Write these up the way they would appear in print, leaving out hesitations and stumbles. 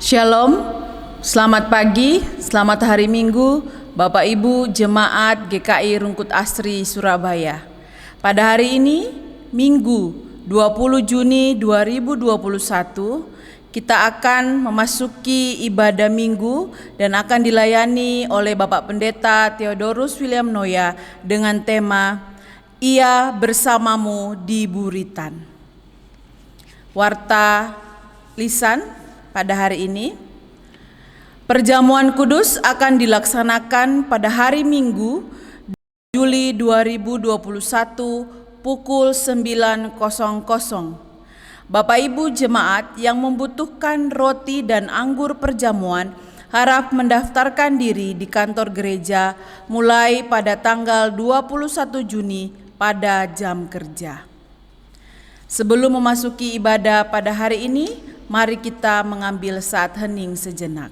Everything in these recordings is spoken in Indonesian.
Shalom, selamat pagi, selamat hari Minggu, Bapak Ibu Jemaat GKI Rungkut Asri Surabaya. Pada hari ini, Minggu 20 Juni 2021, kita akan memasuki ibadah Minggu dan akan dilayani oleh Bapak Pendeta Theodorus William Noya dengan tema Ia Bersamamu di Buritan. Warta lisan pada hari ini, perjamuan kudus akan dilaksanakan pada hari Minggu Juli 2021 pukul 9.00. Bapak Ibu jemaat yang membutuhkan roti dan anggur perjamuan harap mendaftarkan diri di kantor gereja mulai pada tanggal 21 Juni pada jam kerja. Sebelum memasuki ibadah pada hari ini, mari kita mengambil saat hening sejenak.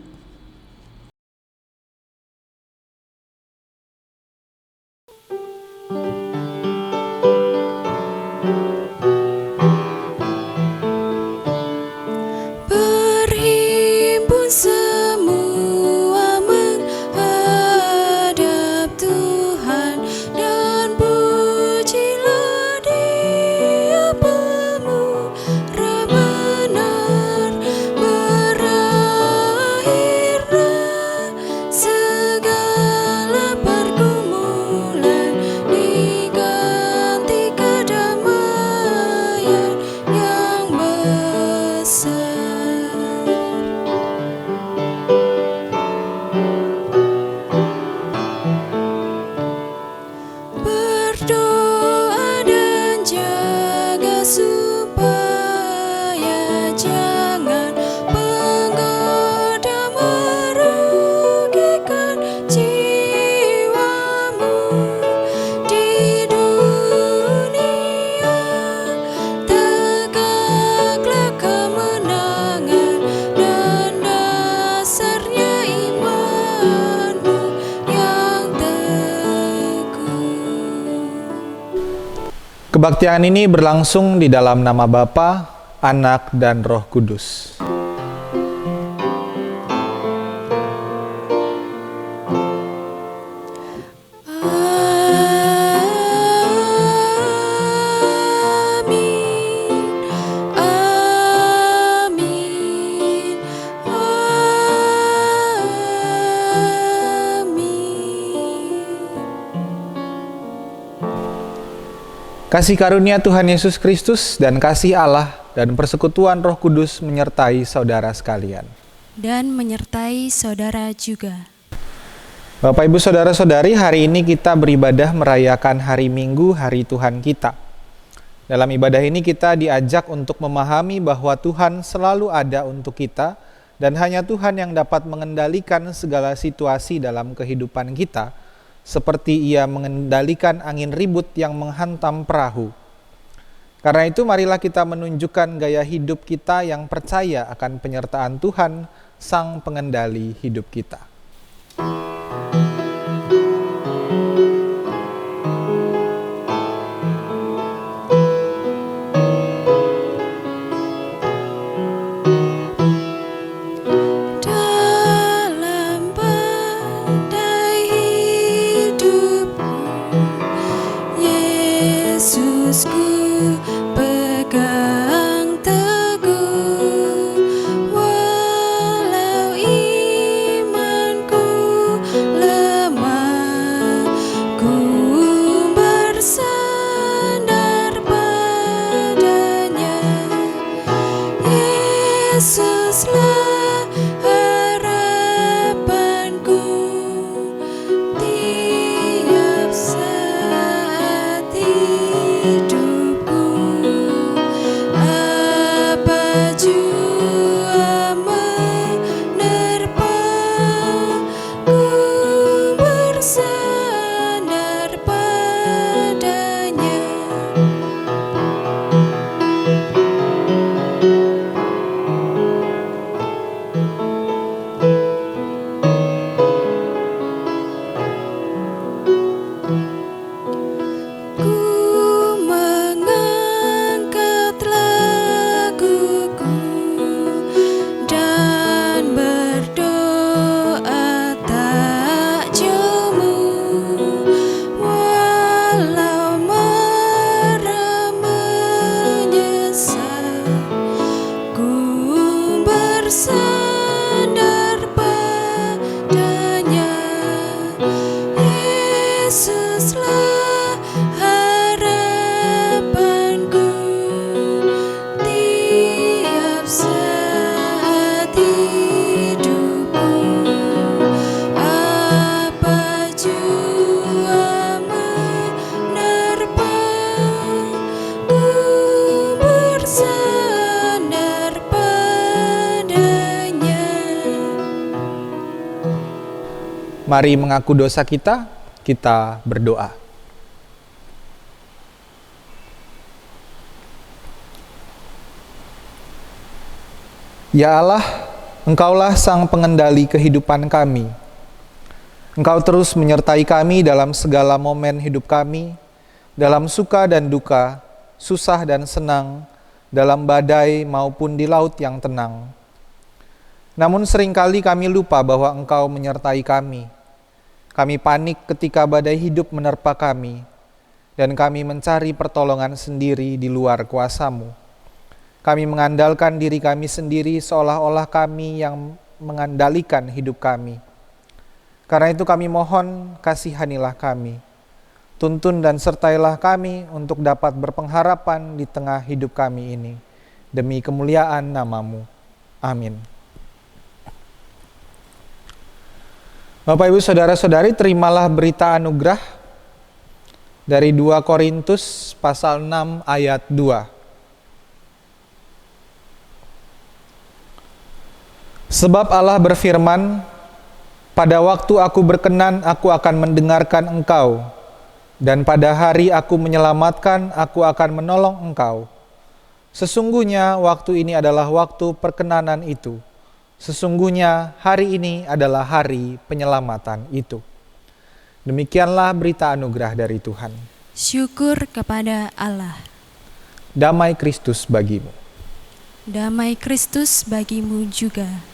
Berhimpun semua menghadap Tuhan dan pujilah Dia pemurah benar. Berakhirlah segala pergumulan, diganti kedamaian yang besar. Berdoa dan jaga supaya jangan penggoda merugikan jiwamu di dunia. Tegaklah kemenangan dan dasarnya imanmu yang teguh. Kebaktian ini berlangsung di dalam nama Bapa, Anak, dan Roh Kudus. Amin, amin, amin. Kasih karunia Tuhan Yesus Kristus dan kasih Allah dan persekutuan Roh Kudus menyertai saudara sekalian. Dan menyertai saudara juga. Bapak Ibu Saudara-saudari, hari ini kita beribadah merayakan hari Minggu, hari Tuhan kita. Dalam ibadah ini kita diajak untuk memahami bahwa Tuhan selalu ada untuk kita dan hanya Tuhan yang dapat mengendalikan segala situasi dalam kehidupan kita, seperti Ia mengendalikan angin ribut yang menghantam perahu. Karena itu marilah kita menunjukkan gaya hidup kita yang percaya akan penyertaan Tuhan, Sang Pengendali hidup kita. Dalam badai hidupku, Yesusku pegang teguh. Walau iman Mari mengaku dosa kita, kita berdoa. Ya Allah, Engkaulah Sang Pengendali kehidupan kami. Engkau terus menyertai kami dalam segala momen hidup kami, dalam suka dan duka, susah dan senang, dalam badai maupun di laut yang tenang. Namun seringkali kami lupa bahwa Engkau menyertai kami. Kami panik ketika badai hidup menerpa kami, dan kami mencari pertolongan sendiri di luar kuasa-Mu. Kami mengandalkan diri kami sendiri seolah-olah kami yang mengandalkan hidup kami. Karena itu kami mohon, kasihanilah kami. Tuntun dan sertailah kami untuk dapat berpengharapan di tengah hidup kami ini. Demi kemuliaan nama-Mu. Amin. Bapak, Ibu, Saudara-saudari, terimalah berita anugerah dari 2 Korintus pasal 6 ayat 2. Sebab Allah berfirman, pada waktu aku berkenan, aku akan mendengarkan engkau, dan pada hari aku menyelamatkan, aku akan menolong engkau. Sesungguhnya waktu ini adalah waktu perkenanan itu. Sesungguhnya hari ini adalah hari penyelamatan itu. Demikianlah berita anugerah dari Tuhan. Syukur kepada Allah. Damai Kristus bagimu. Damai Kristus bagimu juga.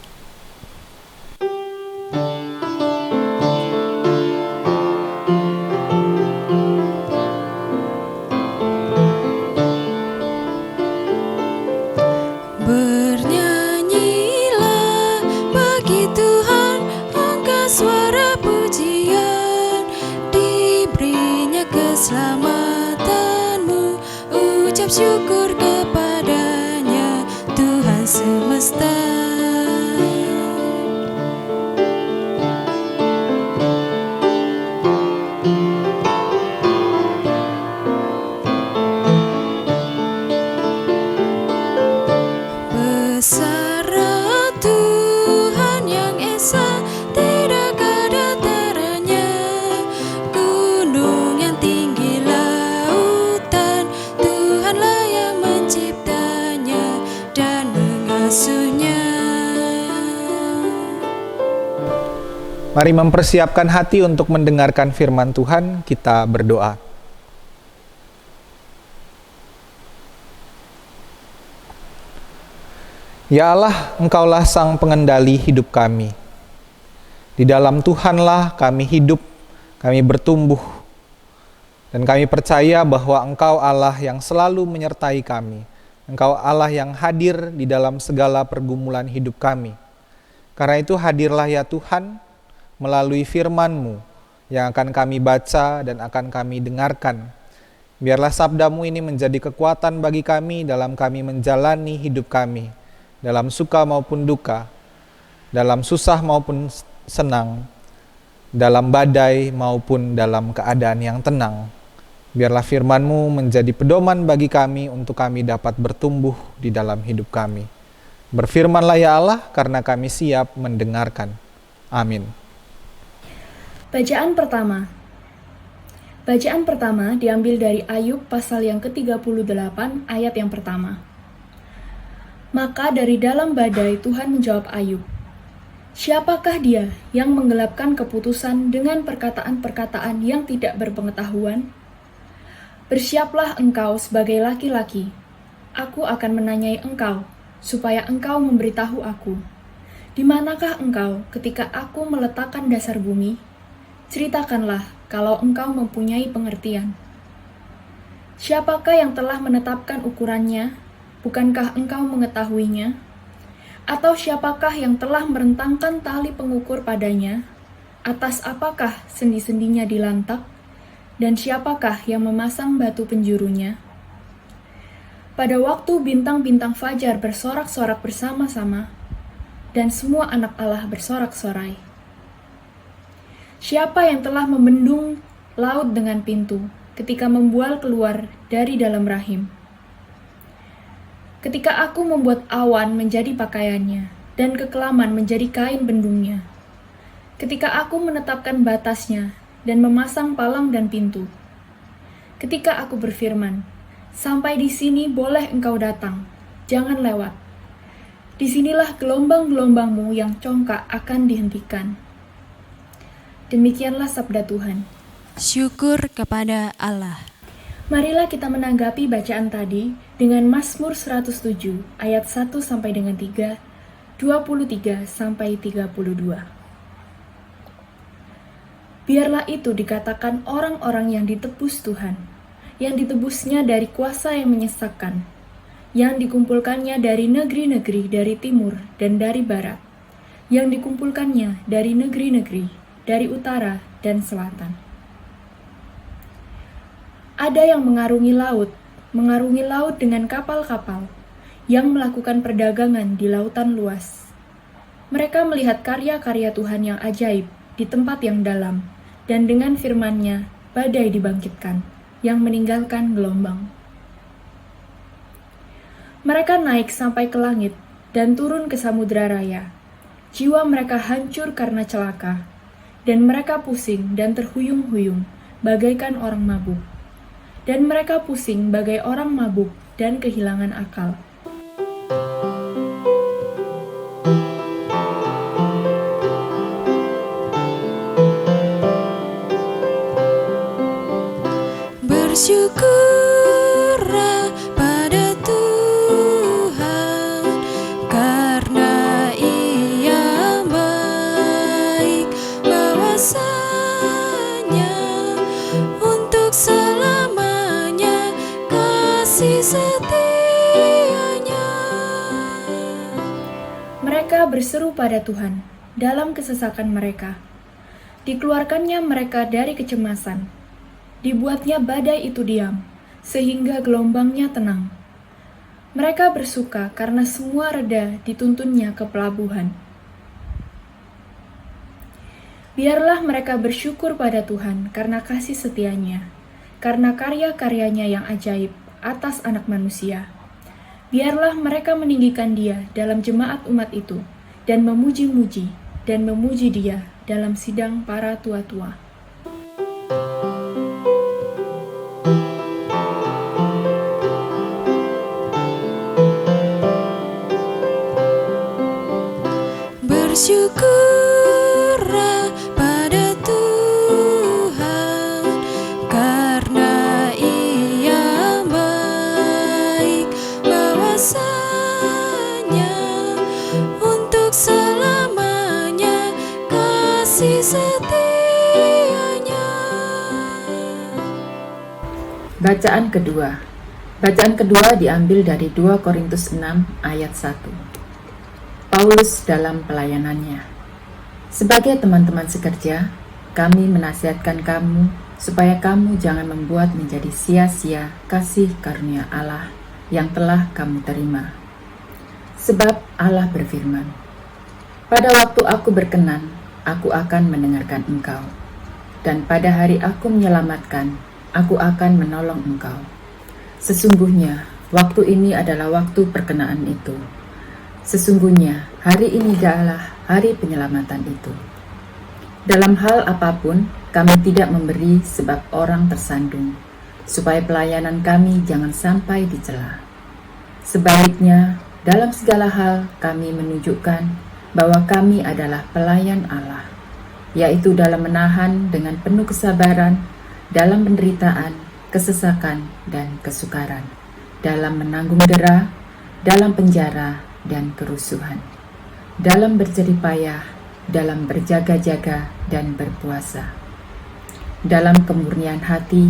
Bernyanyilah bagi Tuhan, angkat suara pujian, diberinya keselamatanmu, ucap syukur kepadanya, Tuhan semesta. Besarlah Tuhan yang esa, tidak ada taranya. Gunung yang tinggi, lautan, Tuhanlah yang menciptanya dan mengasuhnya. Mari mempersiapkan hati untuk mendengarkan firman Tuhan, kita berdoa. Ya Allah, Engkaulah Sang Pengendali hidup kami. Di dalam Tuhanlah kami hidup, kami bertumbuh, dan kami percaya bahwa Engkau Allah yang selalu menyertai kami. Engkau Allah yang hadir di dalam segala pergumulan hidup kami. Karena itu hadirlah ya Tuhan, melalui firman-Mu yang akan kami baca dan akan kami dengarkan. Biarlah sabda-Mu ini menjadi kekuatan bagi kami dalam kami menjalani hidup kami, dalam suka maupun duka, dalam susah maupun senang, dalam badai maupun dalam keadaan yang tenang. Biarlah firman-Mu menjadi pedoman bagi kami untuk kami dapat bertumbuh di dalam hidup kami. Berfirmanlah ya Allah, karena kami siap mendengarkan. Amin. Bacaan pertama. Bacaan pertama diambil dari Ayub pasal yang ke-38 ayat yang pertama. Maka dari dalam badai Tuhan menjawab Ayub, siapakah dia yang menggelapkan keputusan dengan perkataan-perkataan yang tidak berpengetahuan? Bersiaplah engkau sebagai laki-laki. Aku akan menanyai engkau, supaya engkau memberitahu aku. Di manakah engkau ketika aku meletakkan dasar bumi? Ceritakanlah kalau engkau mempunyai pengertian. Siapakah yang telah menetapkan ukurannya? Bukankah engkau mengetahuinya? Atau siapakah yang telah merentangkan tali pengukur padanya? Atas apakah sendi-sendinya dilantak? Dan siapakah yang memasang batu penjurunya? Pada waktu bintang-bintang fajar bersorak-sorak bersama-sama, dan semua anak Allah bersorak-sorai. Siapa yang telah membendung laut dengan pintu, ketika membual keluar dari dalam rahim? Ketika aku membuat awan menjadi pakaiannya, dan kekelaman menjadi kain bendungnya. ketika aku menetapkan batasnya dan memasang palang dan pintu. Ketika aku berfirman, sampai di sini boleh engkau datang, jangan lewat. Disinilah gelombang-gelombangmu yang congkak akan dihentikan. Demikianlah sabda Tuhan. Syukur kepada Allah. Marilah kita menanggapi bacaan tadi dengan Mazmur 107 ayat 1 sampai dengan 3, 23 sampai 32. Biarlah itu dikatakan orang-orang yang ditebus Tuhan, yang ditebusnya dari kuasa yang menyesakkan, yang dikumpulkannya dari negeri-negeri dari timur dan dari barat, yang dikumpulkannya dari negeri-negeri, dari utara dan selatan. Ada yang mengarungi laut dengan kapal-kapal, yang melakukan perdagangan di lautan luas. Mereka melihat karya-karya Tuhan yang ajaib di tempat yang dalam, dan dengan firman-Nya badai dibangkitkan, yang meninggalkan gelombang. Mereka naik sampai ke langit dan turun ke samudera raya. Jiwa mereka hancur karena celaka, dan mereka pusing dan terhuyung-huyung bagaikan orang mabuk. Dan mereka pusing bagai orang mabuk dan kehilangan akal. Bersyukurlah pada Tuhan, karena Ia baik, bahwasanya untuk selamanya kasih setia-Nya. Mereka berseru pada Tuhan dalam kesesakan mereka. Dikeluarkannya mereka dari kecemasan. Dibuatnya badai itu diam, sehingga gelombangnya tenang. Mereka bersuka karena semua reda dituntunnya ke pelabuhan. Biarlah mereka bersyukur pada Tuhan karena kasih setia-Nya, karena karya-karyanya yang ajaib atas anak manusia. Biarlah mereka meninggikan Dia dalam jemaat umat itu, dan memuji-muji dan memuji Dia dalam sidang para tua-tua. Bersyukurlah pada Tuhan, karena Ia baik, bahwasanya untuk selamanya kasih setia-Nya. Bacaan kedua. Bacaan kedua diambil dari 2 Korintus 6 ayat 1. Paulus dalam pelayanannya. Sebagai teman-teman sekerja, kami menasihatkan kamu supaya kamu jangan membuat menjadi sia-sia kasih karunia Allah yang telah kamu terima. Sebab Allah berfirman, "Pada waktu aku berkenan, aku akan mendengarkan engkau. Dan pada hari aku menyelamatkan, aku akan menolong engkau." Sesungguhnya, waktu ini adalah waktu perkenaan itu. Sesungguhnya, hari ini adalah hari penyelamatan itu. Dalam hal apapun, kami tidak memberi sebab orang tersandung, supaya pelayanan kami jangan sampai dicela. Sebaliknya, dalam segala hal kami menunjukkan bahwa kami adalah pelayan Allah, yaitu dalam menahan dengan penuh kesabaran, dalam penderitaan, kesesakan, dan kesukaran, dalam menanggung dera, dalam penjara, dan kerusuhan, dalam berjerih payah, dalam berjaga-jaga dan berpuasa, dalam kemurnian hati,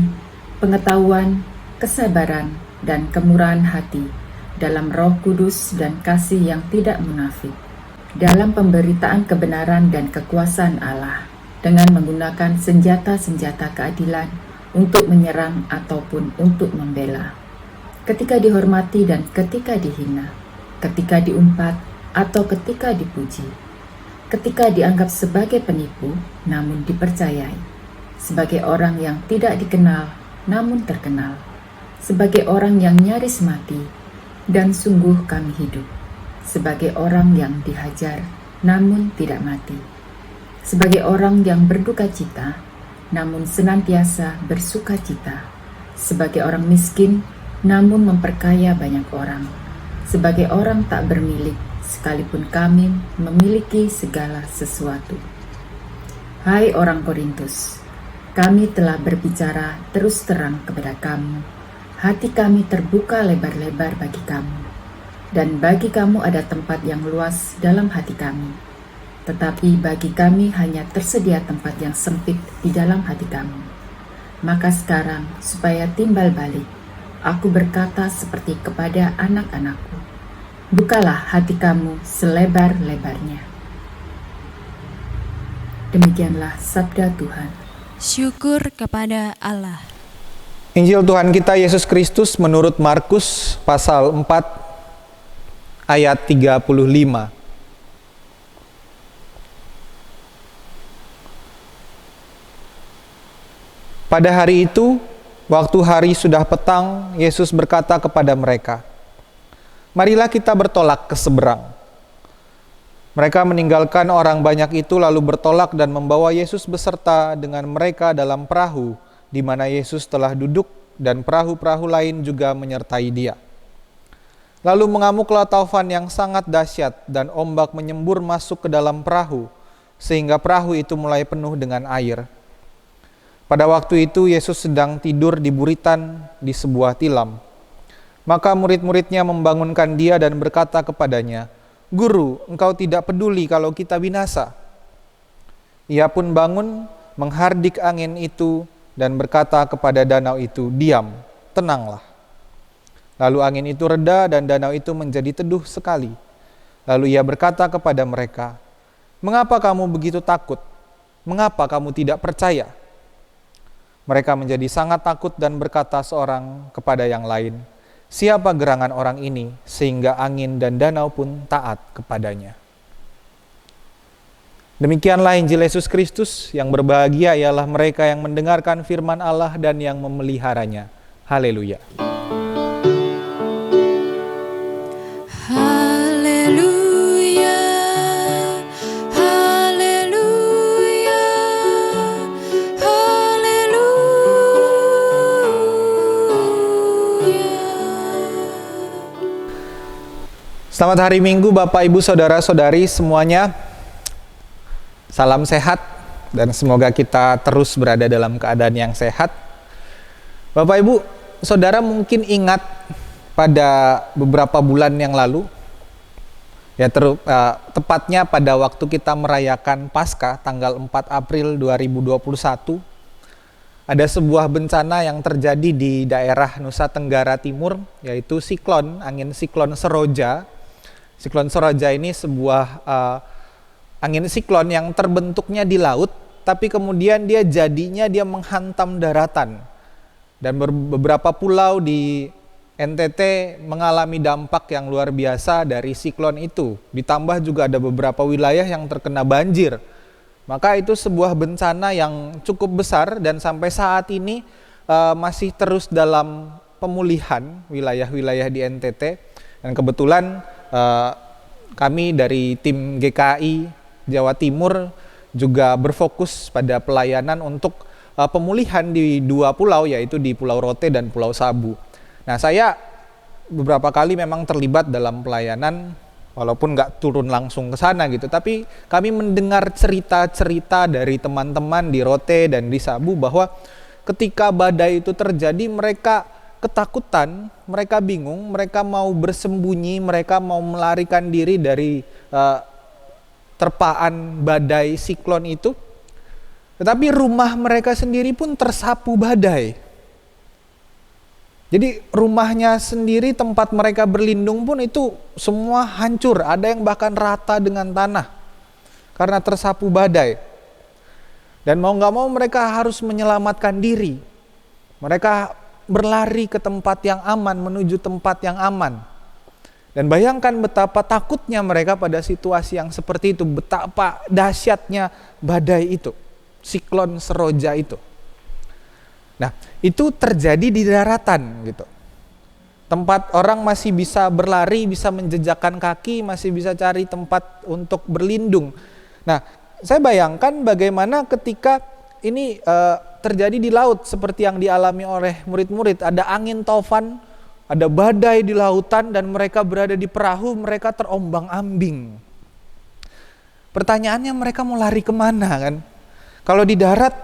pengetahuan, kesabaran, dan kemurahan hati, dalam Roh Kudus dan kasih yang tidak munafik, dalam pemberitaan kebenaran dan kekuasaan Allah, dengan menggunakan senjata-senjata keadilan untuk menyerang ataupun untuk membela, ketika dihormati dan ketika dihina, ketika diumpat atau ketika dipuji, ketika dianggap sebagai penipu namun dipercayai, sebagai orang yang tidak dikenal namun terkenal, sebagai orang yang nyaris mati dan sungguh kami hidup, sebagai orang yang dihajar namun tidak mati, sebagai orang yang berduka cita, namun senantiasa bersuka cita, sebagai orang miskin, namun memperkaya banyak orang, sebagai orang tak bermilik, sekalipun kami memiliki segala sesuatu. Hai orang Korintus, kami telah berbicara terus terang kepada kamu, hati kami terbuka lebar-lebar bagi kamu, dan bagi kamu ada tempat yang luas dalam hati kami. Tetapi bagi kami hanya tersedia tempat yang sempit di dalam hati kami. Maka sekarang, supaya timbal balik, aku berkata seperti kepada anak-anakku, bukalah hati kamu selebar-lebarnya. Demikianlah sabda Tuhan. Syukur kepada Allah. Injil Tuhan kita Yesus Kristus menurut Markus pasal 4 ayat 35. Pada hari itu, waktu hari sudah petang, Yesus berkata kepada mereka, "Marilah kita bertolak ke seberang." Mereka meninggalkan orang banyak itu lalu bertolak dan membawa Yesus beserta dengan mereka dalam perahu, di mana Yesus telah duduk dan perahu-perahu lain juga menyertai dia. Lalu mengamuklah taufan yang sangat dahsyat dan ombak menyembur masuk ke dalam perahu, sehingga perahu itu mulai penuh dengan air. Pada waktu itu Yesus sedang tidur di buritan di sebuah tilam. Maka murid-muridnya membangunkan dia dan berkata kepadanya, "Guru, engkau tidak peduli kalau kita binasa?" Ia pun bangun, menghardik angin itu dan berkata kepada danau itu, "Diam, tenanglah." Lalu angin itu reda dan danau itu menjadi teduh sekali. Lalu ia berkata kepada mereka, "Mengapa kamu begitu takut? Mengapa kamu tidak percaya?" Mereka menjadi sangat takut dan berkata seorang kepada yang lain, "Siapa gerangan orang ini sehingga angin dan danau pun taat kepadanya?" Demikianlah Injil Yesus Kristus. Yang berbahagia ialah mereka yang mendengarkan firman Allah dan yang memeliharanya. Haleluya. Haleluya, haleluya, haleluya. Selamat hari Minggu Bapak Ibu Saudara-saudari semuanya. Salam sehat dan semoga kita terus berada dalam keadaan yang sehat. Bapak Ibu Saudara mungkin ingat pada beberapa bulan yang lalu, ya tepatnya pada waktu kita merayakan Paskah tanggal 4 April 2021, ada sebuah bencana yang terjadi di daerah Nusa Tenggara Timur, yaitu angin siklon Seroja. Siklon Seroja ini sebuah angin siklon yang terbentuknya di laut, tapi kemudian dia menghantam daratan. Dan beberapa pulau di NTT mengalami dampak yang luar biasa dari siklon itu. Ditambah juga ada beberapa wilayah yang terkena banjir. Maka itu sebuah bencana yang cukup besar dan sampai saat ini masih terus dalam pemulihan wilayah-wilayah di NTT. Dan kebetulan kami dari tim GKI Jawa Timur juga berfokus pada pelayanan untuk pemulihan di dua pulau, yaitu di Pulau Rote dan Pulau Sabu. Nah, saya beberapa kali memang terlibat dalam pelayanan, walaupun nggak turun langsung ke sana gitu, tapi kami mendengar cerita-cerita dari teman-teman di Rote dan di Sabu bahwa ketika badai itu terjadi, mereka ketakutan, mereka bingung, mereka mau bersembunyi, mereka mau melarikan diri dari terpaan badai siklon itu, tetapi rumah mereka sendiri pun tersapu badai. Jadi rumahnya sendiri, tempat mereka berlindung pun itu semua hancur, ada yang bahkan rata dengan tanah karena tersapu badai. Dan mau gak mau mereka harus menyelamatkan diri. Mereka berlari ke tempat yang aman, menuju tempat yang aman. Dan bayangkan betapa takutnya mereka pada situasi yang seperti itu, betapa dahsyatnya badai itu, siklon Seroja itu. Nah, itu terjadi di daratan gitu. Tempat orang masih bisa berlari, bisa menjejakkan kaki, masih bisa cari tempat untuk berlindung. Nah, saya bayangkan bagaimana ketika ini terjadi di laut seperti yang dialami oleh murid-murid. Ada angin taufan, ada badai di lautan, dan mereka berada di perahu, mereka terombang-ambing. Pertanyaannya, mereka mau lari kemana kan? Kalau di darat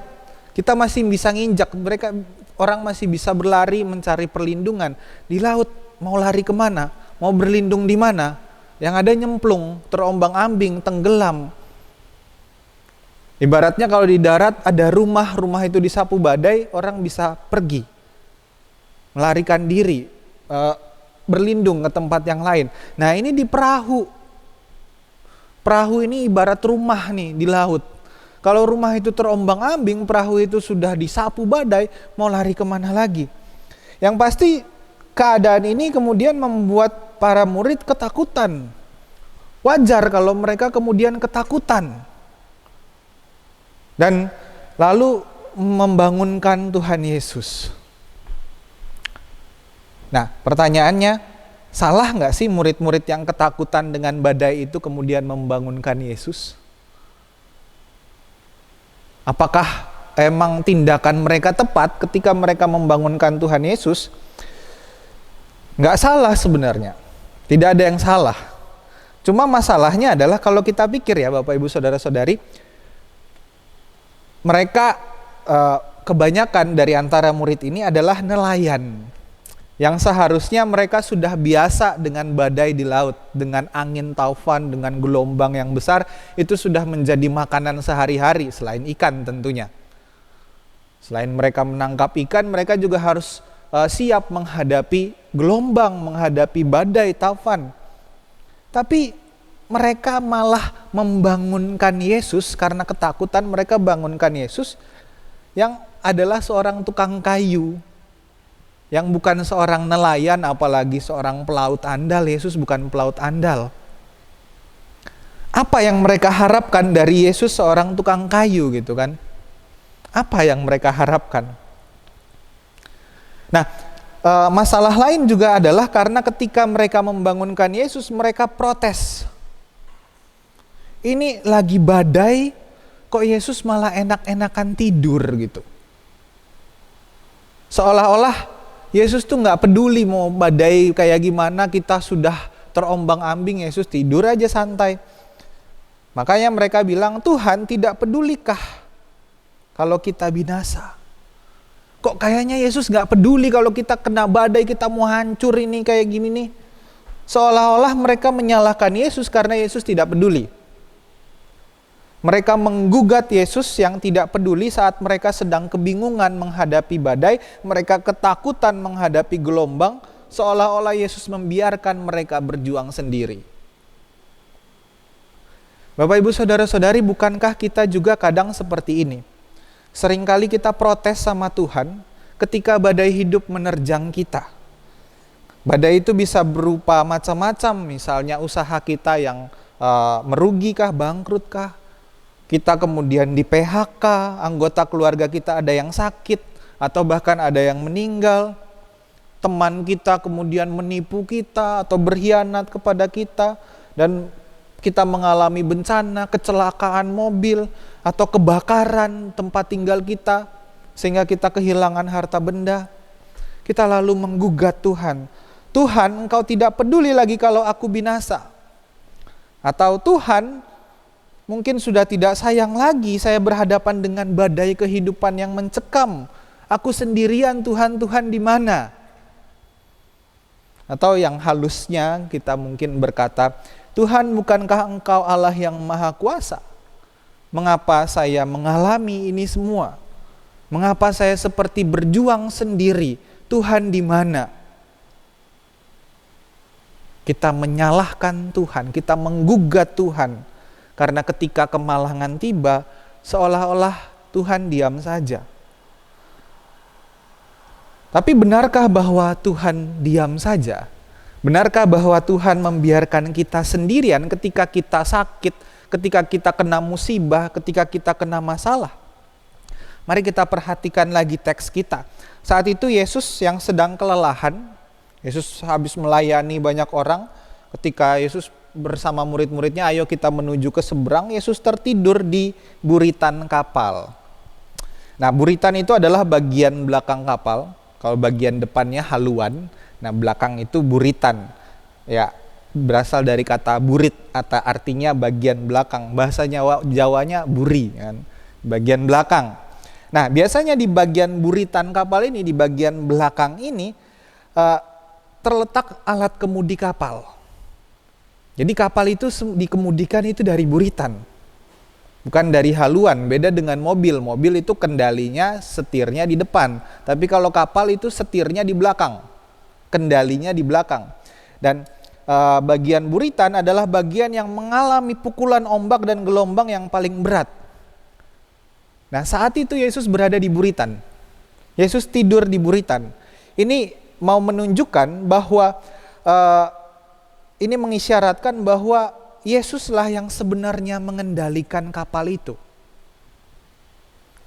kita masih bisa nginjak, orang masih bisa berlari mencari perlindungan. Di laut mau lari kemana? Mau berlindung di mana? Yang ada nyemplung, terombang-ambing, tenggelam. Ibaratnya kalau di darat ada rumah itu disapu badai, orang bisa pergi, melarikan diri, berlindung ke tempat yang lain. Nah, ini di perahu. Perahu ini ibarat rumah nih di laut. Kalau rumah itu terombang-ambing, perahu itu sudah disapu badai, mau lari kemana lagi? Yang pasti keadaan ini kemudian membuat para murid ketakutan. Wajar kalau mereka kemudian ketakutan. Dan lalu membangunkan Tuhan Yesus. Nah, pertanyaannya, salah nggak sih murid-murid yang ketakutan dengan badai itu kemudian membangunkan Yesus? Apakah emang tindakan mereka tepat ketika mereka membangunkan Tuhan Yesus? Nggak salah sebenarnya. Tidak ada yang salah. Cuma masalahnya adalah kalau kita pikir ya Bapak Ibu Saudara-saudari, mereka kebanyakan dari antara murid ini adalah nelayan. Yang seharusnya mereka sudah biasa dengan badai di laut, dengan angin taufan, dengan gelombang yang besar, itu sudah menjadi makanan sehari-hari selain ikan tentunya. Selain mereka menangkap ikan, mereka juga harus siap menghadapi gelombang, menghadapi badai taufan. Tapi mereka malah membangunkan Yesus karena ketakutan. Mereka bangunkan Yesus yang adalah seorang tukang kayu, yang bukan seorang nelayan, apalagi seorang pelaut andal. Yesus bukan pelaut andal. Apa yang mereka harapkan dari Yesus, seorang tukang kayu gitu kan? Apa yang mereka harapkan? Nah, masalah lain juga adalah karena ketika mereka membangunkan Yesus, mereka protes. Ini lagi badai, kok Yesus malah enak-enakan tidur gitu. Seolah-olah Yesus tuh gak peduli mau badai kayak gimana, kita sudah terombang-ambing, Yesus tidur aja santai. Makanya mereka bilang, Tuhan tidak pedulikah kalau kita binasa? Kok kayaknya Yesus gak peduli kalau kita kena badai, kita mau hancur ini kayak gini nih. Seolah-olah mereka menyalahkan Yesus karena Yesus tidak peduli. Mereka menggugat Yesus yang tidak peduli saat mereka sedang kebingungan menghadapi badai, mereka ketakutan menghadapi gelombang, seolah-olah Yesus membiarkan mereka berjuang sendiri. Bapak Ibu Saudara-saudari, bukankah kita juga kadang seperti ini? Seringkali kita protes sama Tuhan ketika badai hidup menerjang kita. Badai itu bisa berupa macam-macam, misalnya usaha kita yang merugikah, bangkrutkah? Kita kemudian di PHK, anggota keluarga kita ada yang sakit, atau bahkan ada yang meninggal. Teman kita kemudian menipu kita atau berkhianat kepada kita, dan kita mengalami bencana, kecelakaan mobil, atau kebakaran tempat tinggal kita, sehingga kita kehilangan harta benda. Kita lalu menggugat Tuhan. Tuhan, Engkau tidak peduli lagi kalau aku binasa. Atau Tuhan, mungkin sudah tidak sayang lagi, saya berhadapan dengan badai kehidupan yang mencekam. Aku sendirian, Tuhan di mana? Atau yang halusnya kita mungkin berkata, Tuhan, bukankah Engkau Allah yang Maha Kuasa? Mengapa saya mengalami ini semua? Mengapa saya seperti berjuang sendiri? Tuhan di mana? Kita menyalahkan Tuhan, kita menggugat Tuhan. Karena ketika kemalangan tiba, seolah-olah Tuhan diam saja. Tapi benarkah bahwa Tuhan diam saja? Benarkah bahwa Tuhan membiarkan kita sendirian ketika kita sakit, ketika kita kena musibah, ketika kita kena masalah? Mari kita perhatikan lagi teks kita. Saat itu Yesus yang sedang kelelahan, Yesus habis melayani banyak orang. Ketika Yesus bersama murid-muridnya, ayo kita menuju ke seberang. Yesus tertidur di buritan kapal. Nah, buritan itu adalah bagian belakang kapal. Kalau bagian depannya haluan, nah belakang itu buritan. Ya, berasal dari kata burit, atau artinya bagian belakang. Bahasa Jawanya buri, kan? Bagian belakang. Nah, biasanya di bagian buritan kapal ini, di bagian belakang ini, terletak alat kemudi kapal. Jadi kapal itu dikemudikan itu dari buritan, bukan dari haluan. Beda dengan mobil. Mobil itu kendalinya, setirnya di depan. Tapi kalau kapal itu setirnya di belakang, kendalinya di belakang. Dan bagian buritan adalah bagian yang mengalami pukulan ombak dan gelombang yang paling berat. Nah, saat itu Yesus berada di buritan. Yesus tidur di buritan. Ini mau menunjukkan bahwa ini mengisyaratkan bahwa Yesuslah yang sebenarnya mengendalikan kapal itu.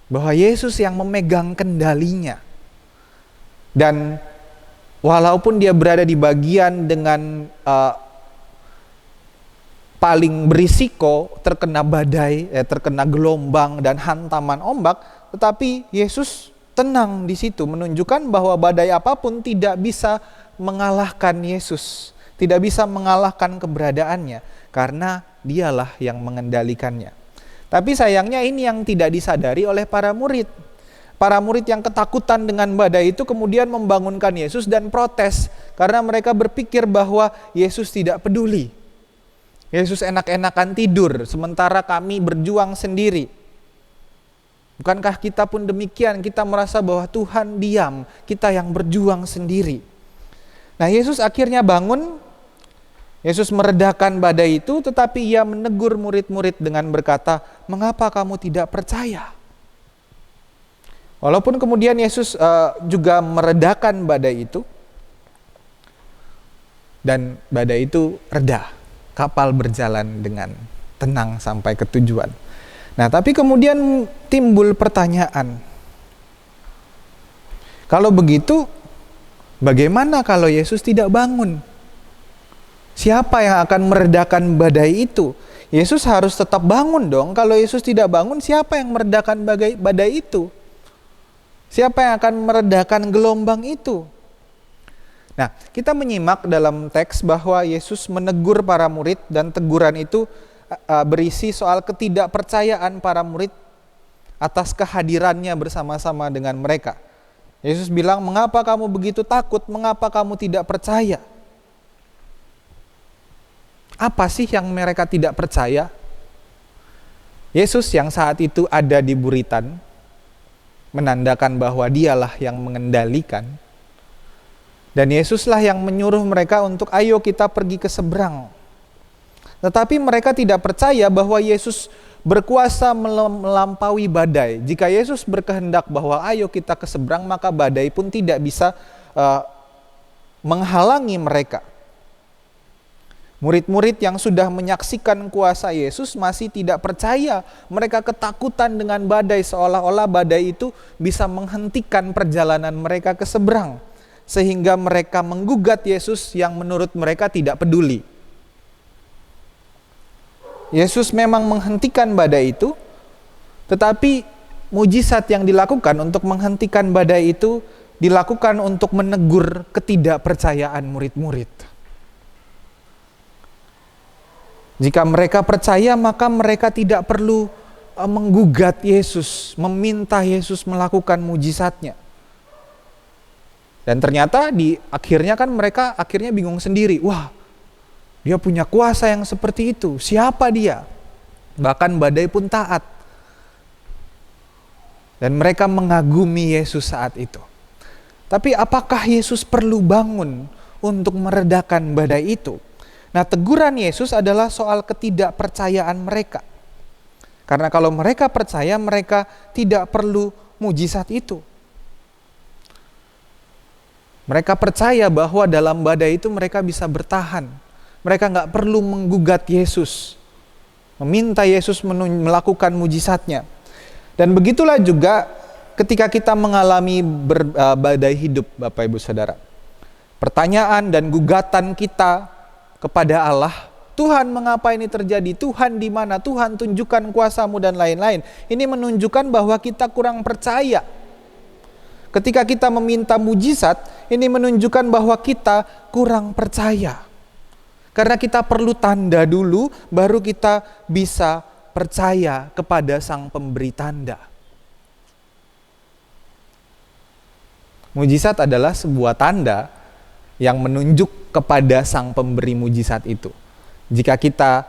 Bahwa Yesus yang memegang kendalinya. Dan walaupun dia berada di bagian dengan paling berisiko terkena badai, terkena gelombang dan hantaman ombak, tetapi Yesus tenang di situ, menunjukkan bahwa badai apapun tidak bisa mengalahkan Yesus, tidak bisa mengalahkan keberadaannya, karena dialah yang mengendalikannya. Tapi sayangnya ini yang tidak disadari oleh para murid. Para murid yang ketakutan dengan badai itu kemudian membangunkan Yesus dan protes, karena mereka berpikir bahwa Yesus tidak peduli. Yesus enak-enakan tidur, sementara kami berjuang sendiri. Bukankah kita pun demikian? Kita merasa bahwa Tuhan diam, kita yang berjuang sendiri. Nah, Yesus akhirnya bangun. Yesus meredakan badai itu, tetapi ia menegur murid-murid dengan berkata, "Mengapa kamu tidak percaya?" Walaupun kemudian Yesus juga meredakan badai itu, dan badai itu reda. Kapal berjalan dengan tenang sampai ke tujuan. Nah, tapi kemudian timbul pertanyaan. Kalau begitu, bagaimana kalau Yesus tidak bangun? Siapa yang akan meredakan badai itu? Yesus harus tetap bangun dong. Kalau Yesus tidak bangun, siapa yang meredakan badai itu? Siapa yang akan meredakan gelombang itu? Nah, kita menyimak dalam teks bahwa Yesus menegur para murid, dan teguran itu berisi soal ketidakpercayaan para murid atas kehadirannya bersama-sama dengan mereka. Yesus bilang, "Mengapa kamu begitu takut? Mengapa kamu tidak percaya?" Apa sih yang mereka tidak percaya? Yesus yang saat itu ada di buritan, menandakan bahwa dialah yang mengendalikan. Dan Yesuslah yang menyuruh mereka untuk ayo kita pergi ke seberang. Tetapi mereka tidak percaya bahwa Yesus berkuasa melampaui badai. Jika Yesus berkehendak bahwa ayo kita ke seberang, maka badai pun tidak bisa menghalangi mereka. Murid-murid yang sudah menyaksikan kuasa Yesus masih tidak percaya. Mereka ketakutan dengan badai, seolah-olah badai itu bisa menghentikan perjalanan mereka ke seberang. Sehingga mereka menggugat Yesus yang menurut mereka tidak peduli. Yesus memang menghentikan badai itu, tetapi mujizat yang dilakukan untuk menghentikan badai itu dilakukan untuk menegur ketidakpercayaan murid-murid. Jika mereka percaya, maka mereka tidak perlu menggugat Yesus, meminta Yesus melakukan mujizatnya. Dan ternyata di akhirnya kan mereka akhirnya bingung sendiri. Wah, dia punya kuasa yang seperti itu. Siapa dia? Bahkan badai pun taat. Dan mereka mengagumi Yesus saat itu. Tapi apakah Yesus perlu bangun untuk meredakan badai itu? Nah, teguran Yesus adalah soal ketidakpercayaan mereka. Karena kalau mereka percaya, mereka tidak perlu mujizat itu. Mereka percaya bahwa dalam badai itu mereka bisa bertahan. Mereka nggak perlu menggugat Yesus, meminta Yesus melakukan mujizatnya. Dan begitulah juga ketika kita mengalami badai hidup, Bapak Ibu Saudara. Pertanyaan dan gugatan kita kepada Allah Tuhan, mengapa ini terjadi? Tuhan, di mana? Tuhan, tunjukkan kuasa-Mu dan lain-lain. Ini menunjukkan bahwa kita kurang percaya. Ketika kita meminta mujizat, ini menunjukkan bahwa kita kurang percaya. Karena kita perlu tanda dulu, baru kita bisa percaya kepada Sang Pemberi tanda. Mujizat adalah sebuah tanda yang menunjuk kepada Sang Pemberi mujizat itu. Jika kita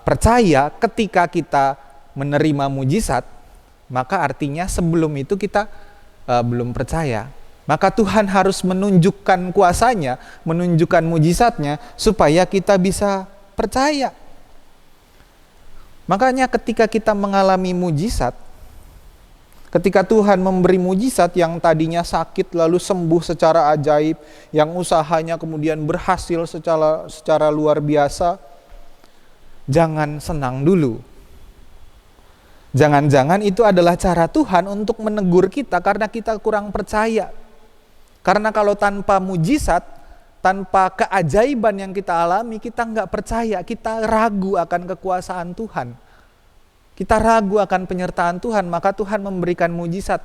percaya ketika kita menerima mujizat, maka artinya sebelum itu kita belum percaya. Maka Tuhan harus menunjukkan kuasa-Nya, menunjukkan mujizat-Nya supaya kita bisa percaya. Makanya ketika kita mengalami mujizat, ketika Tuhan memberi mujizat yang tadinya sakit lalu sembuh secara ajaib, yang usahanya kemudian berhasil secara luar biasa, jangan senang dulu. Jangan-jangan itu adalah cara Tuhan untuk menegur kita karena kita kurang percaya. Karena kalau tanpa mujizat, tanpa keajaiban yang kita alami, kita nggak percaya, kita ragu akan kekuasaan Tuhan. Kita ragu akan penyertaan Tuhan, maka Tuhan memberikan mujizat.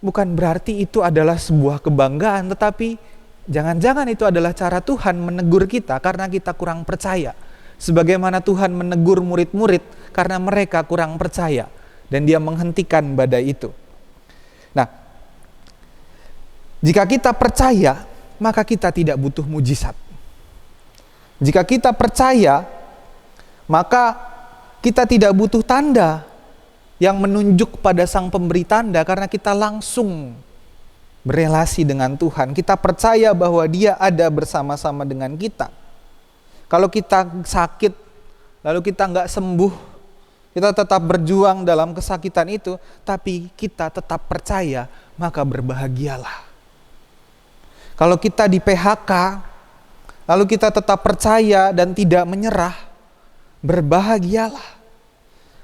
Bukan berarti itu adalah sebuah kebanggaan, tetapi jangan-jangan itu adalah cara Tuhan menegur kita karena kita kurang percaya. Sebagaimana Tuhan menegur murid-murid karena mereka kurang percaya. Dan Dia menghentikan badai itu. Nah, jika kita percaya, maka kita tidak butuh mujizat. Jika kita percaya, maka kita tidak butuh tanda yang menunjuk pada Sang Pemberi tanda karena kita langsung berelasi dengan Tuhan. Kita percaya bahwa Dia ada bersama-sama dengan kita. Kalau kita sakit, lalu kita nggak sembuh, kita tetap berjuang dalam kesakitan itu, tapi kita tetap percaya, maka berbahagialah. Kalau kita di PHK, lalu kita tetap percaya dan tidak menyerah, berbahagialah.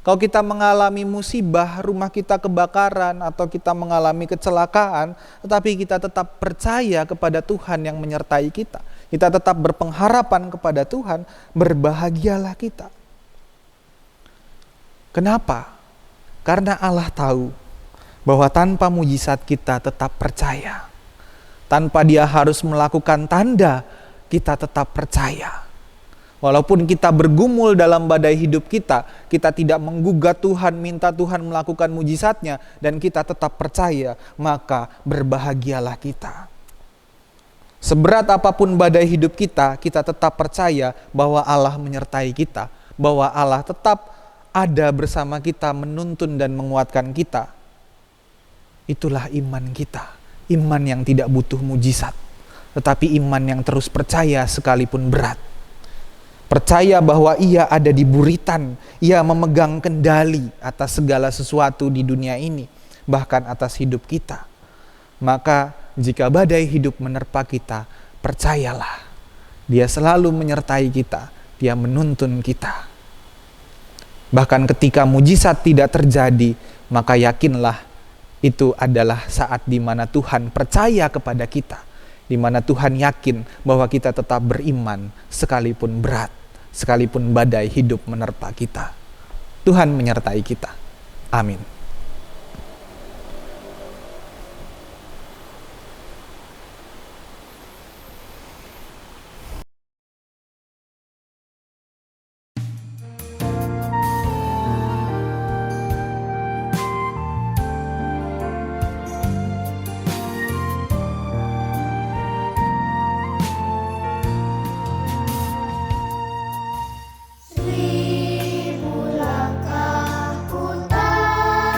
Kalau kita mengalami musibah, rumah kita kebakaran, atau kita mengalami kecelakaan, tetapi kita tetap percaya kepada Tuhan yang menyertai kita. Kita tetap berpengharapan kepada Tuhan, berbahagialah kita. Kenapa? Karena Allah tahu bahwa tanpa mujizat kita tetap percaya. Tanpa Dia harus melakukan tanda, kita tetap percaya. Walaupun kita bergumul dalam badai hidup kita tidak menggugat Tuhan, minta Tuhan melakukan mujizatnya, dan kita tetap percaya, maka berbahagialah kita. Seberat apapun badai hidup kita tetap percaya bahwa Allah menyertai kita, bahwa Allah tetap ada bersama kita, menuntun dan menguatkan kita. Itulah iman kita, iman yang tidak butuh mujizat, tetapi iman yang terus percaya sekalipun berat. Percaya bahwa Ia ada di buritan, Ia memegang kendali atas segala sesuatu di dunia ini, bahkan atas hidup kita. Maka jika badai hidup menerpa kita, percayalah, Dia selalu menyertai kita, Dia menuntun kita. Bahkan ketika mujizat tidak terjadi, maka yakinlah itu adalah saat di mana Tuhan percaya kepada kita, di mana Tuhan yakin bahwa kita tetap beriman sekalipun berat, sekalipun badai hidup menerpa kita. Tuhan menyertai kita. Amin. Seribu langkah ku tak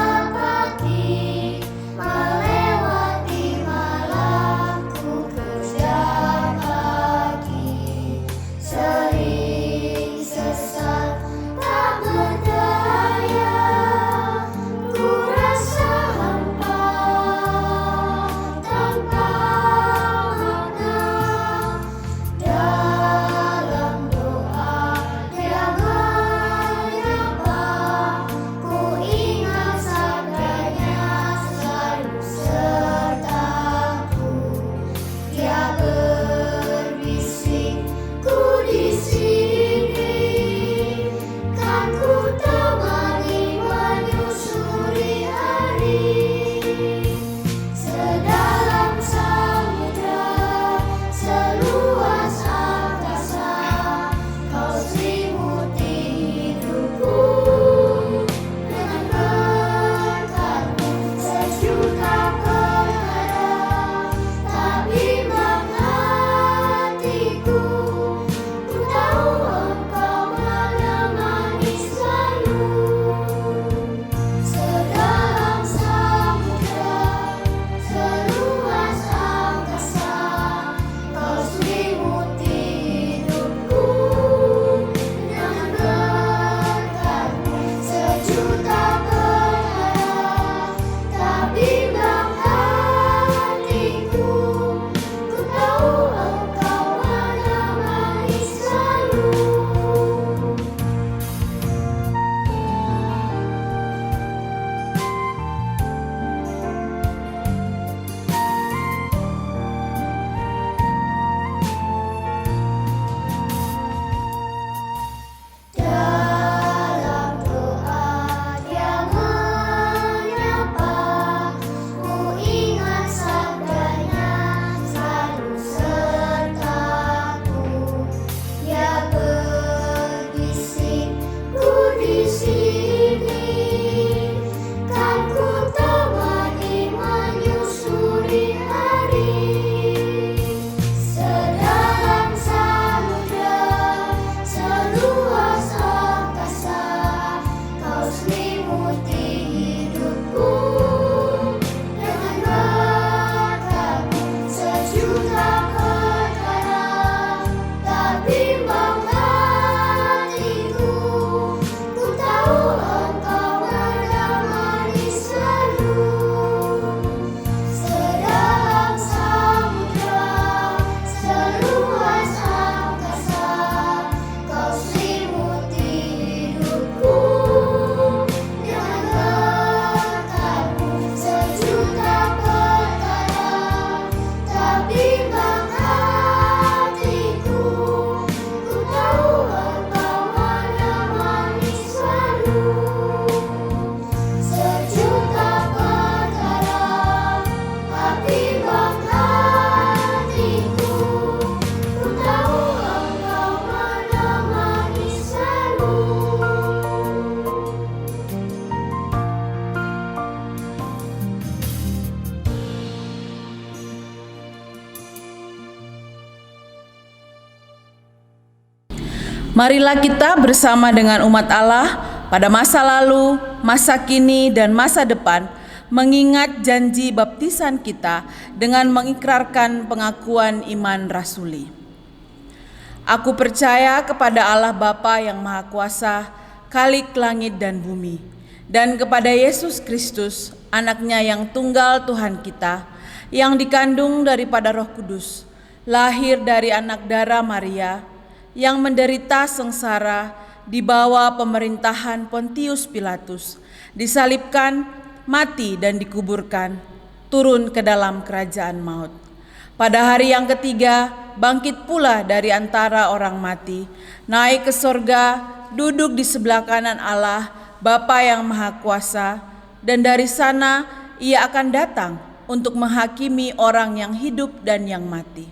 Marilah kita bersama dengan umat Allah pada masa lalu, masa kini, dan masa depan mengingat janji baptisan kita dengan mengikrarkan pengakuan iman rasuli. Aku percaya kepada Allah Bapa yang Maha Kuasa, Khalik langit dan bumi, dan kepada Yesus Kristus, anaknya yang tunggal Tuhan kita, yang dikandung daripada Roh Kudus, lahir dari anak darah Maria, yang menderita sengsara di bawah pemerintahan Pontius Pilatus, disalibkan, mati dan dikuburkan, turun ke dalam kerajaan maut. Pada hari yang ketiga, bangkit pula dari antara orang mati, naik ke sorga, duduk di sebelah kanan Allah, Bapa yang Maha Kuasa, dan dari sana ia akan datang untuk menghakimi orang yang hidup dan yang mati.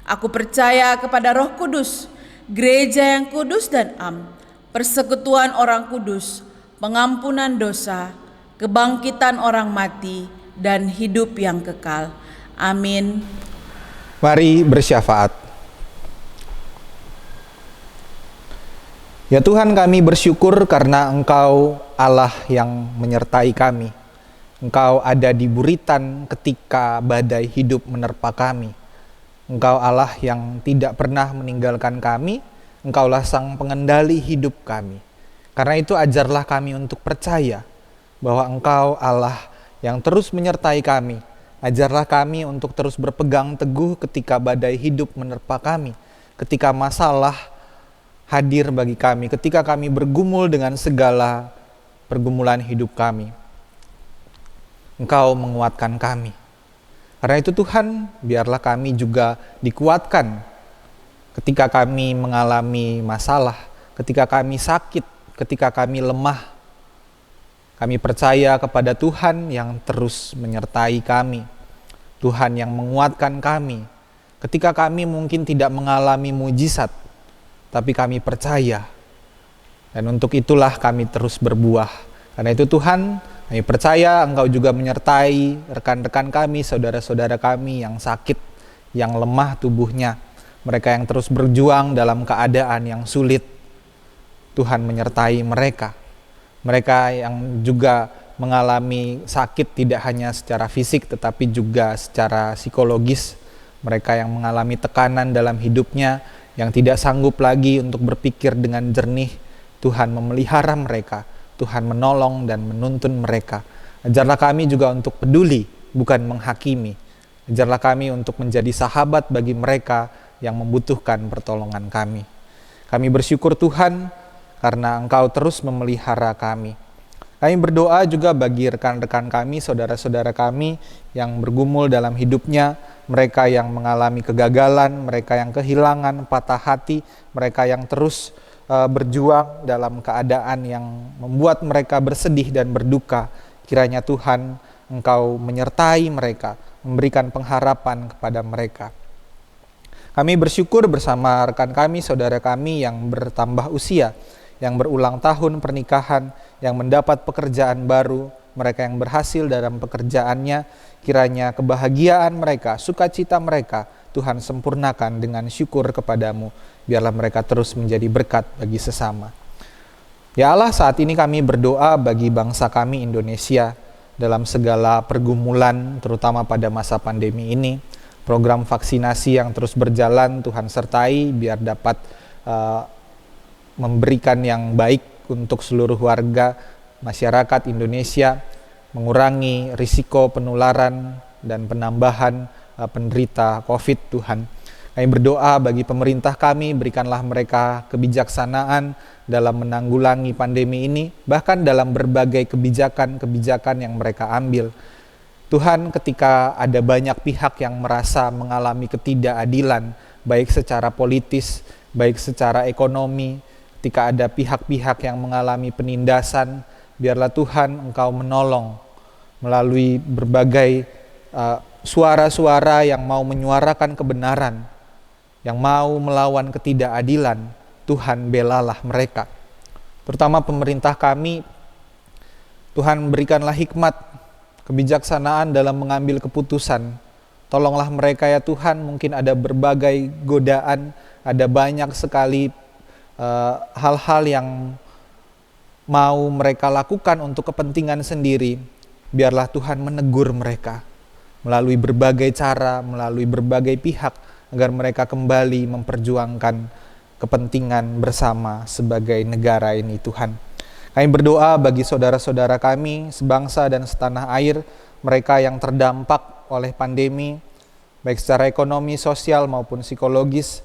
Aku percaya kepada Roh Kudus, gereja yang kudus dan am, persekutuan orang kudus, pengampunan dosa, kebangkitan orang mati, dan hidup yang kekal. Amin. Mari bersyafaat. Ya Tuhan, kami bersyukur karena Engkau Allah yang menyertai kami. Engkau ada di buritan ketika badai hidup menerpa kami. Engkau Allah yang tidak pernah meninggalkan kami. Engkaulah sang pengendali hidup kami. Karena itu ajarlah kami untuk percaya bahwa Engkau Allah yang terus menyertai kami. Ajarlah kami untuk terus berpegang teguh ketika badai hidup menerpa kami. Ketika masalah hadir bagi kami, ketika kami bergumul dengan segala pergumulan hidup kami. Engkau menguatkan kami. Karena itu Tuhan, biarlah kami juga dikuatkan ketika kami mengalami masalah, ketika kami sakit, ketika kami lemah. Kami percaya kepada Tuhan yang terus menyertai kami, Tuhan yang menguatkan kami. Ketika kami mungkin tidak mengalami mujizat, tapi kami percaya. Dan untuk itulah kami terus berbuah. Karena itu Tuhan, kami percaya Engkau juga menyertai rekan-rekan kami, saudara-saudara kami yang sakit, yang lemah tubuhnya. Mereka yang terus berjuang dalam keadaan yang sulit. Tuhan menyertai mereka. Mereka yang juga mengalami sakit tidak hanya secara fisik tetapi juga secara psikologis. Mereka yang mengalami tekanan dalam hidupnya, yang tidak sanggup lagi untuk berpikir dengan jernih. Tuhan memelihara mereka. Tuhan menolong dan menuntun mereka. Ajarlah kami juga untuk peduli, bukan menghakimi. Ajarlah kami untuk menjadi sahabat bagi mereka yang membutuhkan pertolongan kami. Kami bersyukur Tuhan karena Engkau terus memelihara kami. Kami berdoa juga bagi rekan-rekan kami, saudara-saudara kami yang bergumul dalam hidupnya, mereka yang mengalami kegagalan, mereka yang kehilangan, patah hati, mereka yang terus berjuang dalam keadaan yang membuat mereka bersedih dan berduka. Kiranya Tuhan Engkau menyertai mereka, memberikan pengharapan kepada mereka. Kami bersyukur bersama rekan kami, saudara kami yang bertambah usia, yang berulang tahun pernikahan, yang mendapat pekerjaan baru, mereka yang berhasil dalam pekerjaannya. Kiranya kebahagiaan mereka, sukacita mereka, Tuhan sempurnakan dengan syukur kepadamu. Biarlah mereka terus menjadi berkat bagi sesama. Ya Allah, saat ini kami berdoa bagi bangsa kami Indonesia dalam segala pergumulan, terutama pada masa pandemi ini. Program vaksinasi yang terus berjalan, Tuhan sertai biar dapat memberikan yang baik untuk seluruh warga masyarakat Indonesia, mengurangi risiko penularan dan penambahan penderita COVID, Tuhan. Kami berdoa bagi pemerintah kami, berikanlah mereka kebijaksanaan dalam menanggulangi pandemi ini, bahkan dalam berbagai kebijakan-kebijakan yang mereka ambil. Tuhan, ketika ada banyak pihak yang merasa mengalami ketidakadilan, baik secara politis, baik secara ekonomi, ketika ada pihak-pihak yang mengalami penindasan, biarlah Tuhan Engkau menolong melalui berbagai suara-suara yang mau menyuarakan kebenaran, yang mau melawan ketidakadilan. Tuhan, belalah mereka. Terutama pemerintah kami, Tuhan berikanlah hikmat, kebijaksanaan dalam mengambil keputusan. Tolonglah mereka ya Tuhan, mungkin ada berbagai godaan, ada banyak sekali hal-hal yang mau mereka lakukan untuk kepentingan sendiri, biarlah Tuhan menegur mereka melalui berbagai cara, melalui berbagai pihak, agar mereka kembali memperjuangkan kepentingan bersama sebagai negara ini, Tuhan. Kami berdoa bagi saudara-saudara kami sebangsa dan setanah air, mereka yang terdampak oleh pandemi, baik secara ekonomi, sosial maupun psikologis,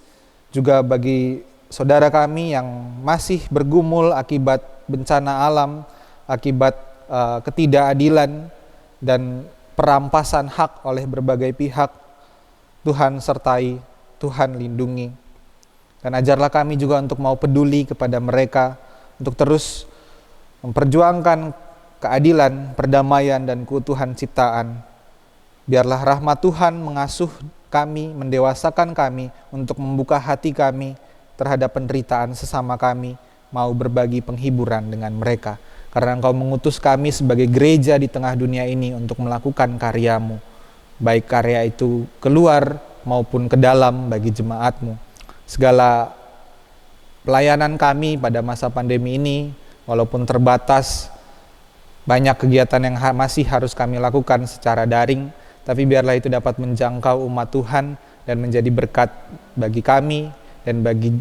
juga bagi saudara kami yang masih bergumul akibat bencana alam, akibat ketidakadilan dan perampasan hak oleh berbagai pihak. Tuhan sertai, Tuhan lindungi. Dan ajarlah kami juga untuk mau peduli kepada mereka, untuk terus memperjuangkan keadilan, perdamaian, dan keutuhan ciptaan. Biarlah rahmat Tuhan mengasuh kami, mendewasakan kami untuk membuka hati kami terhadap penderitaan sesama kami, mau berbagi penghiburan dengan mereka. Karena Engkau mengutus kami sebagai gereja di tengah dunia ini untuk melakukan karya-Mu, baik karya itu keluar maupun ke dalam bagi jemaat-Mu. Segala pelayanan kami pada masa pandemi ini, walaupun terbatas, banyak kegiatan yang masih harus kami lakukan secara daring, tapi biarlah itu dapat menjangkau umat Tuhan dan menjadi berkat bagi kami dan bagi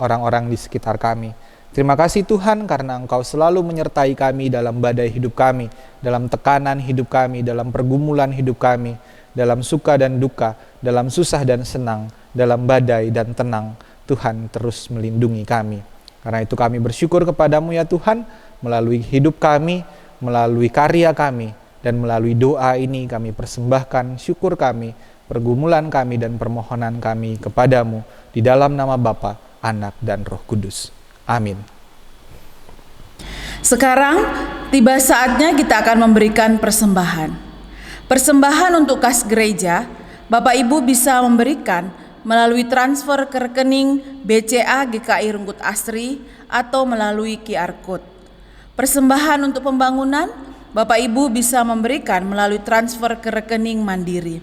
orang-orang di sekitar kami. Terima kasih Tuhan karena Engkau selalu menyertai kami dalam badai hidup kami, dalam tekanan hidup kami, dalam pergumulan hidup kami, dalam suka dan duka, dalam susah dan senang, dalam badai dan tenang. Tuhan terus melindungi kami. Karena itu kami bersyukur kepadamu ya Tuhan, melalui hidup kami, melalui karya kami, dan melalui doa ini kami persembahkan syukur kami, pergumulan kami dan permohonan kami kepadamu, di dalam nama Bapa, Anak, dan Roh Kudus. Amin. Sekarang tiba saatnya kita akan memberikan persembahan. Persembahan untuk kas gereja, Bapak Ibu bisa memberikan melalui transfer ke rekening BCA GKI Rungkut Asri atau melalui QR Code. Persembahan untuk pembangunan, Bapak Ibu bisa memberikan melalui transfer ke rekening Mandiri.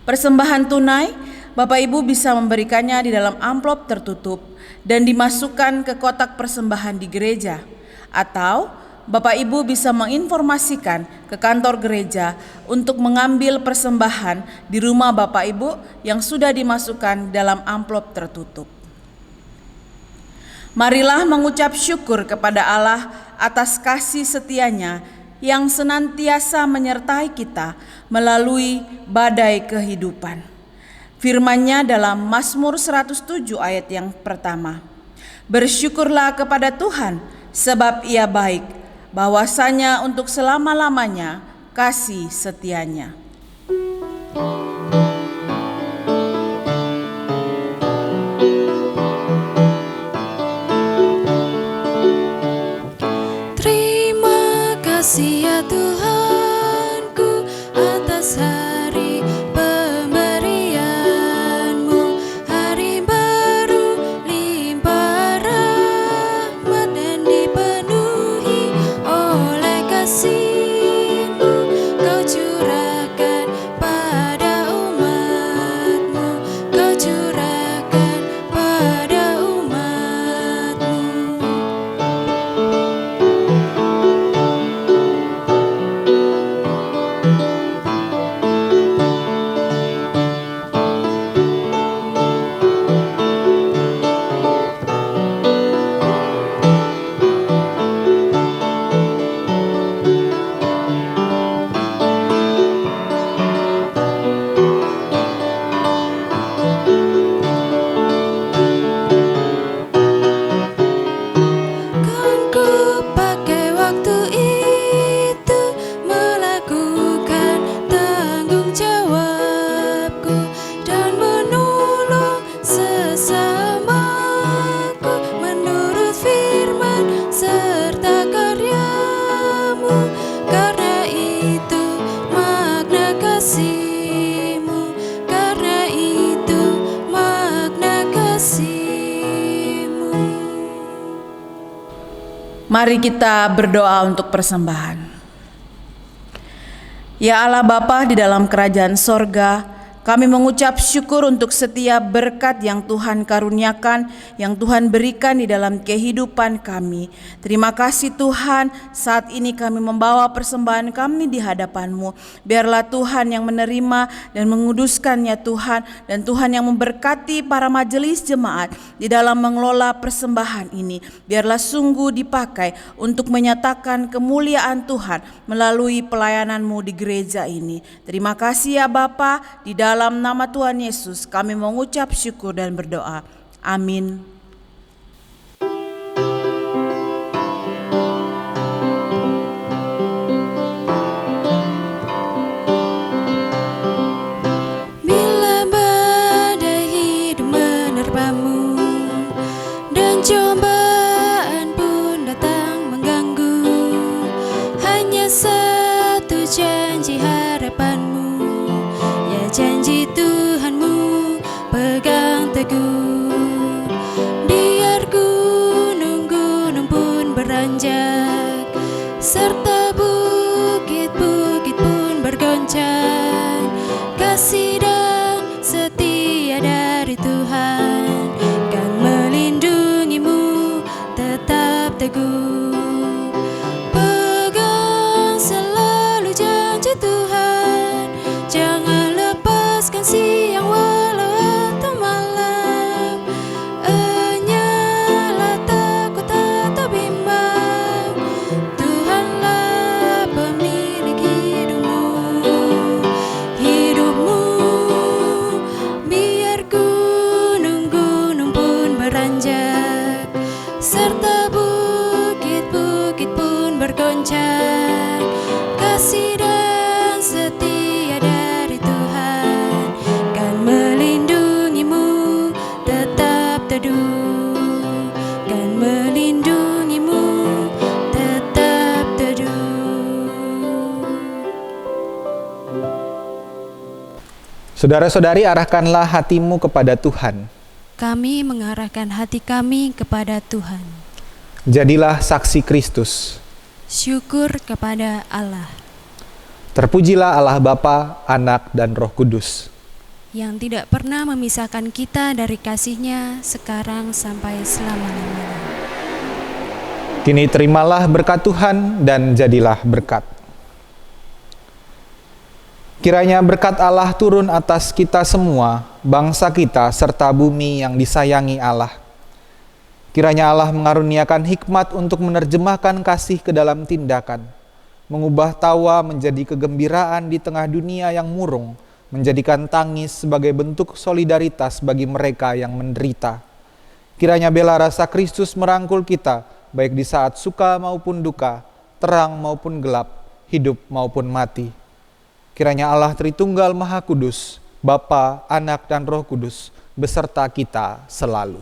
Persembahan tunai, Bapak Ibu bisa memberikannya di dalam amplop tertutup dan dimasukkan ke kotak persembahan di gereja, atau Bapak Ibu bisa menginformasikan ke kantor gereja untuk mengambil persembahan di rumah Bapak Ibu yang sudah dimasukkan dalam amplop tertutup. Marilah mengucap syukur kepada Allah atas kasih setianya yang senantiasa menyertai kita melalui badai kehidupan. Firman-Nya dalam Mazmur 107 ayat yang pertama. Bersyukurlah kepada Tuhan sebab Ia baik, bahwasanya untuk selama-lamanya kasih setianya. Terima kasih ya Tuhanku atas hari pemberian-Mu, hari baru limpah rahmat dan dipenuhi oleh kasih-Mu. Kau curahkan pada umat-Mu, Kau curahkan pada umat-Mu. Kan ku pakai waktu itu melakukan tanggung jawabku dan menolong sesamaku menurut firman serta karya-Mu. Karena itu makna kasih-Mu, karena itu makna kasih-Mu. Mari kita berdoa untuk persembahan. Ya Allah Bapa di dalam kerajaan sorga, Kami mengucap syukur untuk setiap berkat yang Tuhan karuniakan, yang Tuhan berikan di dalam kehidupan kami. Terima kasih Tuhan, saat ini kami membawa persembahan kami di hadapan-Mu. Biarlah Tuhan yang menerima dan menguduskannya Tuhan, dan Tuhan yang memberkati para majelis jemaat di dalam mengelola persembahan ini. Biarlah sungguh dipakai untuk menyatakan kemuliaan Tuhan melalui pelayanan-Mu di gereja ini. Terima kasih ya Bapa, di dalam nama Tuhan Yesus kami mengucap syukur dan berdoa. Amin. Bila badai hidup menerpamu dan cobaan pun datang mengganggu, hanya satu janji harapanmu, ya janji Tuhanmu pegang teguh. Biar gunung-gunung pun beranjak, serta bukit-bukit pun bergoncang, kasih dan setia dari Tuhan kan melindungimu tetap teguh. Pegang selalu janji Tuhan, jangan lepaskan siang walau atau malam. Enyalah takut atau bimbang, Tuhanlah pemilik hidupmu. Biar gunung-gunung pun beranjak, serta bukit-bukit pun bergoncang, kasih dan setia dari Tuhan kan melindungimu tetap teduh, kan melindungimu tetap teduh. Saudara-saudari, arahkanlah hatimu kepada Tuhan. Kami mengarahkan hati kami kepada Tuhan. Jadilah saksi Kristus. Syukur kepada Allah Terpujilah Allah Bapa, Anak, dan Roh Kudus. yang tidak pernah memisahkan kita dari kasih-Nya sekarang sampai selama-lamanya. Kini terimalah berkat Tuhan dan jadilah berkat. Kiranya berkat Allah turun atas kita semua, bangsa kita, serta bumi yang disayangi Allah. Kiranya Allah mengaruniakan hikmat untuk menerjemahkan kasih ke dalam tindakan, mengubah tawa menjadi kegembiraan di tengah dunia yang murung, menjadikan tangis sebagai bentuk solidaritas bagi mereka yang menderita. Kiranya bela rasa Kristus merangkul kita, baik di saat suka maupun duka, terang maupun gelap, hidup maupun mati. Kiranya Allah Tritunggal Maha Kudus, Bapa, Anak, dan Roh Kudus, beserta kita selalu.